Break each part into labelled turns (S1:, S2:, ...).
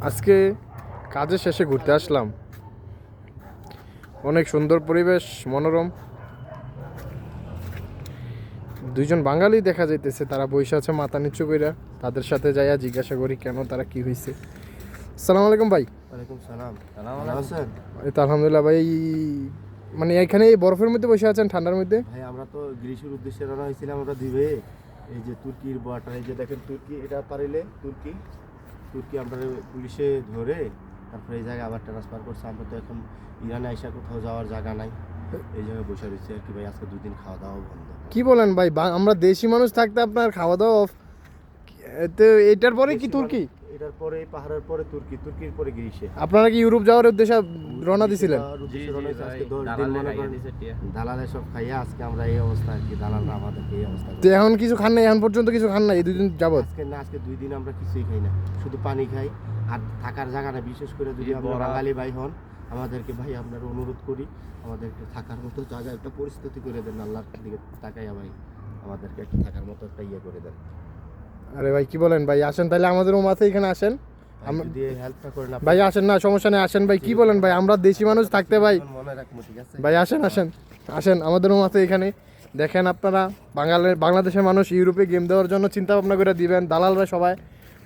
S1: আজকে কাজের শেষে ঘুরতে আসলাম। অনেক সুন্দর পরিবেশ, মনোরম। দুইজন বাঙালি দেখা যাইতেছে, তারা বসে আছে মাথা নিচু কইরা। তাদের সাথে যাইয়া জিজ্ঞাসা করি কেন তারা কি হয়েছে। আসসালামু আলাইকুম ভাই।
S2: ওয়ালাইকুম সালাম। ভালো আছেন?
S1: এই তো আলহামদুলিল্লাহ ভাই। মানে এখানে এই বরফের মধ্যে বসে আছেন, ঠান্ডার মধ্যে?
S2: ভাই আমরা তো গ্রীষ্মের উদ্দেশ্যে রওনা হয়েছিলাম আমরা দিবে। এই যে তুর্কির বর্ডার, এই যে দেখেন তুর্কি, এটা পারিলে তুর্কি আমরা পুলিশে ধরে তারপরে এই জায়গায় আবার ট্রান্সফার করছে। আমরা তো এখন ইরানে আইসা কোথাও যাওয়ার জায়গা নাই, এই জায়গায় বসে রয়েছে আর কি ভাই। আজকে 2 দিন খাওয়া দাওয়া বন্ধ।
S1: কি বলেন ভাই, আমরা দেশি মানুষ থাকতে আপনার খাওয়া দাওয়া off? তো এটার পরে কি তুর্কি?
S2: এটার পরে পাহাড়ের পরে তুর্কির পরে গ্রীষ্মে।
S1: আপনারা কি ইউরোপ যাওয়ার উদ্দেশ্যে রওনা দিছিলেন?
S2: দালালে সব খাইয়া আজকে আমরা এই অবস্থা আর কি। দালালরা আমাদেরকে এই অবস্থা।
S1: তো এখন কিছু খান নাই? এখন পর্যন্ত কিছু খান নাই এই 2 দিন যাবত?
S2: আজকে 2 দিন আমরা কিছুই খাই না, শুধু পানি খাই আর থাকার জায়গা না। বিশেষ করে যদি আমরা বাঙালি ভাই হন, আমাদেরকে ভাই আপনারা অনুরোধ করি, আমাদেরকে থাকার মতো জায়গা একটা পরিস্থিতি করে দেন। আল্লাহর দিকে তাকাইয়া ভাই আমাদেরকে একটা থাকার মতো একটা ইয়ে করে দেন।
S1: আরে ভাই কি বলেন ভাই, আসেন তাহলে আমাদেরও মাথায় এখানে আসেন।
S2: যদি হেল্পটা করেন
S1: ভাই আসেন, না সমস্যা নেই, আসেন ভাই। কি বলেন ভাই, আমরা দেশি মানুষ থাকতে ভাই
S2: মনে রাখবো, ঠিক আছে
S1: ভাই? আসেন আমাদেরও মাথায় এখানে। দেখেন আপনারা বাংলাদেশের মানুষ ইউরোপে গেম দেওয়ার জন্য চিন্তা ভাবনা করে দিবেন। দালালরা সবাই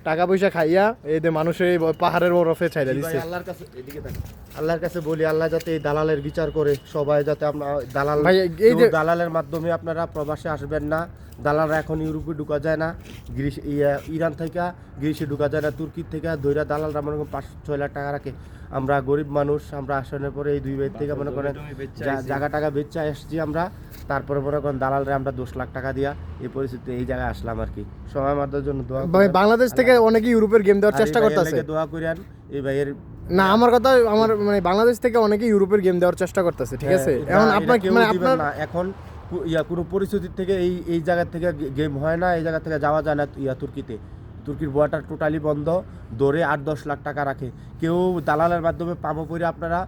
S1: টাকা পয়সা খাইয়া এই যে মানুষের এই পাহাড়ের বরফে ছাইড়া দিচ্ছে।
S2: আল্লাহর কাছে বলি, আল্লাহ যাতে এই দালালের বিচার করে। সবাই যাতে আপনার দালাল
S1: ভাই এই যে
S2: দালালের মাধ্যমে আপনারা প্রবাসে আসবেন না। দালালরা এখন ইউরোপে ঢুকা যায় না, ইরান থেকে গ্রিসে ঢুকা যায় না, তুর্কির থেকে ধৈরা দালালরা মনে করেন 5-6 লাখ টাকা রাখে। আমরা গরিব মানুষ, আমরা আসানোর পরে এই 2 বাইর থেকে মনে করেন জায়গা টাকা বেচা আসছি আমরা। তারপরে মনে করেন দালালরা আমরা 10 লাখ টাকা দিয়া এই পরিস্থিতি এই জায়গায় আসলাম আর কি। সবাই আমাদের জন্য দোয়া
S1: ভাই, বাংলাদেশ থেকে অনেকে ইউরোপের গেম দেওয়ার চেষ্টা করতেছে।
S2: দোয়া করেন এই ভাইয়ের।
S1: না, আমার কথা, আমার মানে বাংলাদেশ থেকে অনেকে ইউরোপের গেম দেওয়ার চেষ্টা করতেছে, ঠিক আছে? এখন আপনার মানে আপনার
S2: এখন কোনো পরিস্থিতি থেকে এই জায়গা থেকে গেম হয় না, এই জায়গা থেকে যাওয়া যায় না। তুর্কির বর্ডার টোটালি বন্ধ, দৌড়ে 8-10 লাখ টাকা রাখে। কেউ দালালের মাধ্যমে পামো করে আপনারা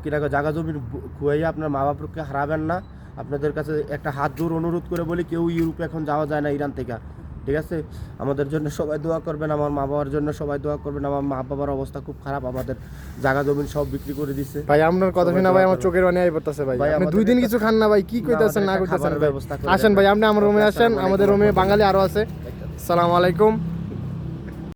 S2: কিনা জায়গা জমি খুয়াইয়া আপনার মা বাপকে হারাবেন না। আপনাদের কাছে একটা হাত জোর অনুরোধ করে বলি, কেউ ইউরোপে এখন যাওয়া যায় না ইরান থেকে, ঠিক আছে? আমাদের জন্য সবাই দোয়া করবেন, আমার মা বাবার জন্য সবাই দোয়া করবেন। আমার মা বাবার অবস্থা খুব খারাপ, আমাদের জায়গা জমি সব বিক্রি করে দিচ্ছে
S1: ভাই। আপনার কথা শুনে ভাই আমার চোখের পানি আই পড়তেছে ভাই। আপনি 2 দিন কিছু খান না ভাই, কি কইতাছেন না কইতাছেন? আসেন ভাই, আপনি আমার রুমে আসেন, আমাদের রুমে বাঙালি আরো আছে। আসসালামু আলাইকুম।